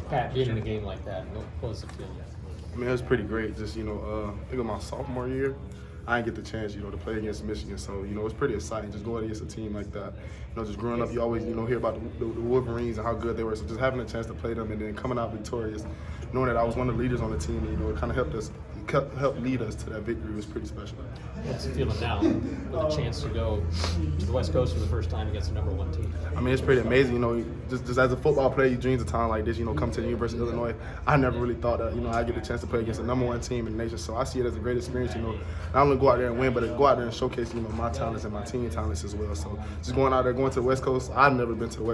Pat, being in a game like that, what was the feeling? I mean, it was pretty great. Just, I think of my sophomore year, I didn't get the chance, to play against Michigan. So, it was pretty exciting just going against a team like that. Just growing up, you always, hear about the Wolverines and how good they were. So just having a chance to play them and then coming out victorious, knowing that I was one of the leaders on the team, it kind of helped lead us to that victory was pretty special. What's the feeling now with a chance to go to the West Coast for the first time against the number one team? I mean, it's pretty amazing. Just as a football player, you dreams of time like this. Come to the University of Illinois. I never really thought that I'd get a chance to play against the number one team in the nation. So I see it as a great experience. Not only go out there and win, but to go out there and showcase my talents and my team talents as well. So just going out there, going to the West Coast. I've never been to the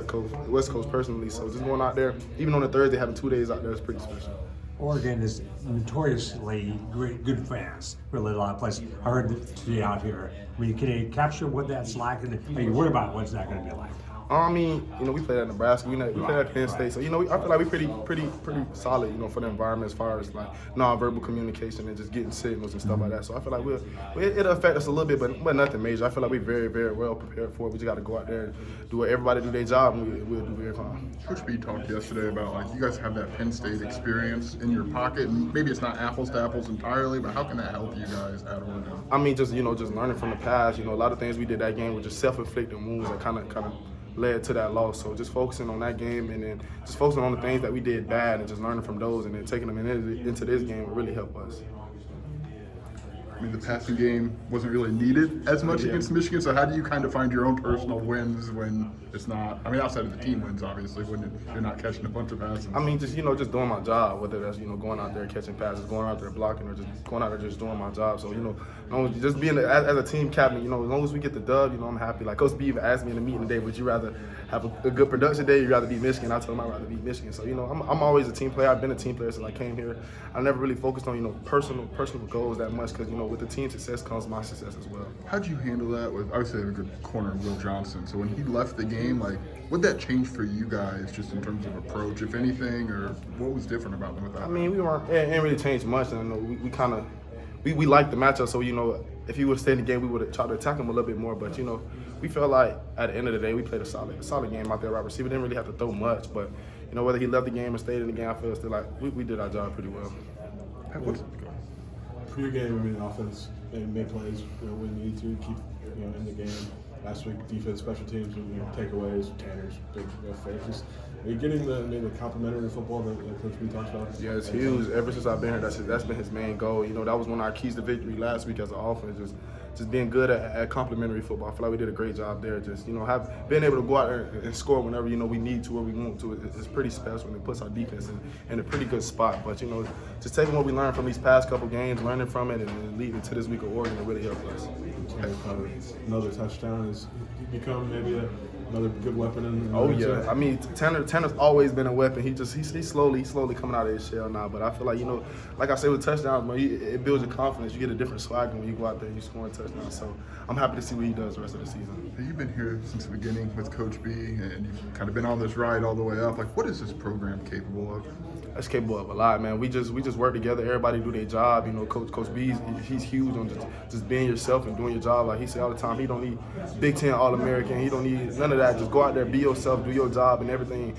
West Coast personally. So just going out there, even on a Thursday, having 2 days out there is pretty special. Oregon is notoriously good fans, really a lot of places. I heard today out here. I mean, can you capture what that's like, and are you worried about what's that going to be like? I mean, we played at Nebraska, we played at Penn State, so I feel like we're pretty solid, for the environment as far as like nonverbal communication and just getting signals and stuff like that. So I feel like it'll affect us a little bit, but nothing major. I feel like we're very, very well prepared for it. We just got to go out there and do what everybody do their job, and we'll do very fine. Coach B talked yesterday about you guys have that Penn State experience in your pocket, and maybe it's not apples to apples entirely, but how can that help you guys at Oregon? I mean, just just learning from the past. A lot of things we did that game were just self-inflicted wounds that kind of led to that loss. So just focusing on that game and then just focusing on the things that we did bad and just learning from those and then taking them into this game will really help us. I mean, the passing game wasn't really needed as much against Michigan, so how do you kind of find your own personal wins when it's not, outside of the team wins, obviously, when you're not catching a bunch of passes? I mean, just doing my job, whether that's, going out there catching passes, going out there blocking, or just going out there just doing my job. So, just being, as a team captain, as long as we get the dub, I'm happy. Like Coach B even asked me in the meeting today, would you rather have a good production day or you'd rather beat Michigan? I told him I'd rather beat Michigan. So, I'm always a team player. I've been a team player since I came here. I never really focused on, personal goals that much because, with the team success comes my success as well. How'd you handle that with, obviously, they have a good corner, Will Johnson. So when he left the game, what'd that change for you guys just in terms of approach, if anything, or what was different about them without? I mean, it didn't really change much. And we liked the matchup. So, if he would stay in the game, we would have tried to attack him a little bit more. But, we felt like at the end of the day, we played a solid game out there. Right receiver didn't really have to throw much. But, whether he left the game or stayed in the game, I feel still like we did our job pretty well. For your game, offense and make plays when you need to keep in the game. Last week, defense, special teams, takeaways, Tanner's big faces. Are you getting the complimentary football that Coach B talks about? Yeah, it's huge. Ever since I've been here, that's been his main goal. That was one of our keys to victory last week as an offense. Just being good at complimentary football. I feel like we did a great job there. Just being able to go out there and score whenever we need to or we want to. It's pretty special and it puts our defense in a pretty good spot. But just taking what we learned from these past couple games, learning from it, and leading to this week of Oregon, it really helped us. Another touchdown has become maybe another good weapon. Yeah. I mean, Tanner's always been a weapon. He's slowly coming out of his shell now. But I feel like like I said with touchdowns, it builds your confidence. You get a different swagger when you go out there and you score a touchdown. So I'm happy to see what he does the rest of the season. You've been here since the beginning with Coach B, and you've kind of been on this ride all the way up. What is this program capable of? It's capable of a lot, man. We just work together. Everybody do their job. Coach B, he's huge on just being yourself and doing your job. Like he say all the time, he don't need Big Ten All-American. He don't need none of that. Just go out there, be yourself, do your job, and everything.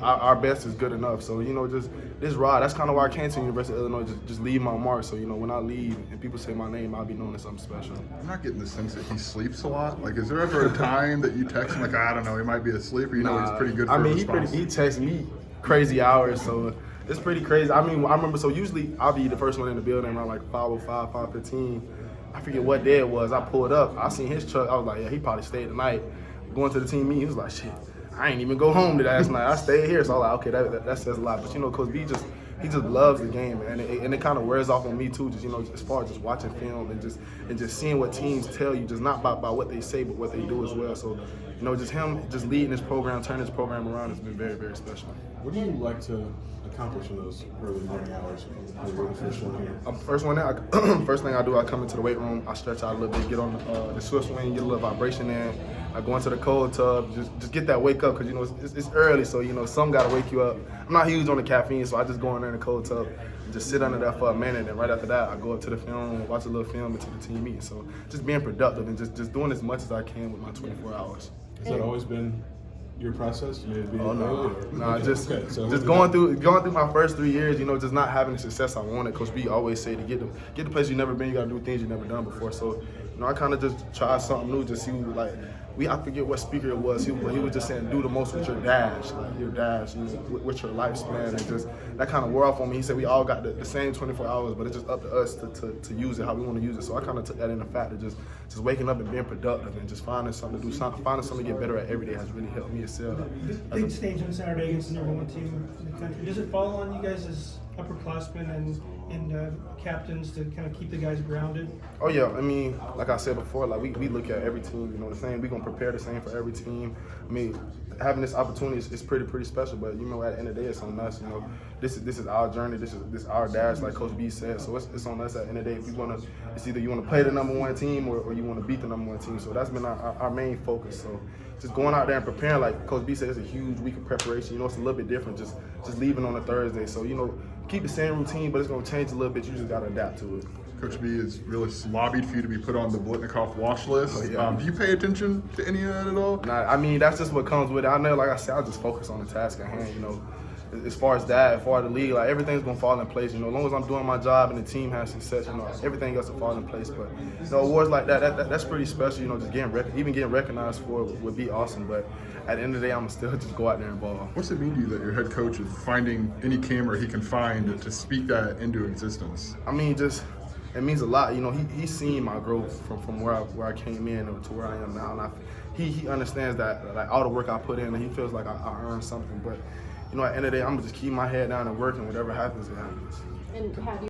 Our best is good enough. So just this ride. That's kind of why I came to the University of Illinois. Just leave my mark. So when I leave and people say my name, I'll be known as something special. I'm not getting the sense that he sleeps a lot. Is there ever a time that you text him I don't know, he might be asleep, or he's pretty good for a response? he texts me crazy hours. So. It's pretty crazy. I remember, so usually I'll be the first one in the building around 5:05, 5:15. I forget what day it was. I pulled up. I seen his truck. I was like, yeah, he probably stayed the night. Going to the team meeting, he was like, shit, I ain't even go home last night. I stayed here. So I was like, okay, that says a lot. But, Coach B he just loves the game, and it kind of wears off on me too. Just as far as just watching film and just seeing what teams tell you, just not by what they say, but what they do as well. So, just him just leading this program, turning this program around has been very, very special. What do you like to accomplish in those early morning hours? You're the first one here. I'm the first one there. First thing I do, I come into the weight room, I stretch out a little bit, get on the Swiss swing, get a little vibration in. I go into the cold tub, just get that wake up because it's early, so some got to wake you up. I'm not huge on the caffeine, so I just go in there in the cold tub, and just sit under that for a minute, and right after that, I go up to the film room, watch a little film until the team meeting. So just being productive and just doing as much as I can with my 24 hours. Has that always been your process? You made it Oh no, early, or- nah, okay, just okay, so just who going did through my first 3 years, you know, just not having the success I wanted. Coach B always say to get the place you never been, you gotta do things you never done before. So, you know, I kind of just tried something new, just see like. I forget what speaker it was. He was just saying, do the most with your dash, with your lifespan, and just that kind of wore off on me. He said we all got the same 24 hours, but it's just up to us to use it how we want to use it. So I kind of took that into fact, just waking up and being productive and just finding something to do, finding something to get better at every day has really helped me excel. Big stage on Saturday against the number one team in the country. Does it fall on you guys as upperclassmen and captains to kind of keep the guys grounded? Oh yeah, I mean, like I said before, like we look at every team, you know, the same. We gonna prepare the same for every team. I mean, having this opportunity is pretty special. But you know, at the end of the day, it's on us. You know, this is our journey. This is our dash, like Coach B said. So it's on us at the end of the day. If you wanna, it's either you wanna play the number one team or you wanna beat the number one team. So that's been our main focus. So just going out there and preparing, like Coach B said, it's a huge week of preparation. You know, it's a little bit different. Just leaving on a Thursday. So you know, keep the same routine, but it's gonna change a little bit. You just gotta adapt to it. Coach B has really lobbied for you to be put on the Blitnikoff watch list. Oh, yeah. Do you pay attention to any of that at all? Nah, I mean, that's just what comes with it. I know, like I said, I just focus on the task at hand, you know. As far as that, as far as the league, like everything's gonna fall in place. You know, as long as I'm doing my job and the team has success, you know, everything else will fall in place. But you know, awards like that's pretty special. You know, just getting recognized for it would be awesome. But at the end of the day, I'm still just go out there and ball. What's it mean to you that your head coach is finding any camera he can find to speak that into existence? I mean, just it means a lot. You know, he's seen my growth from where I came in to where I am now, and he understands that like all the work I put in, and he feels like I earned something. But you know, at the end of the day, I'm gonna just keep my head down and work, and whatever happens, it happens. And have you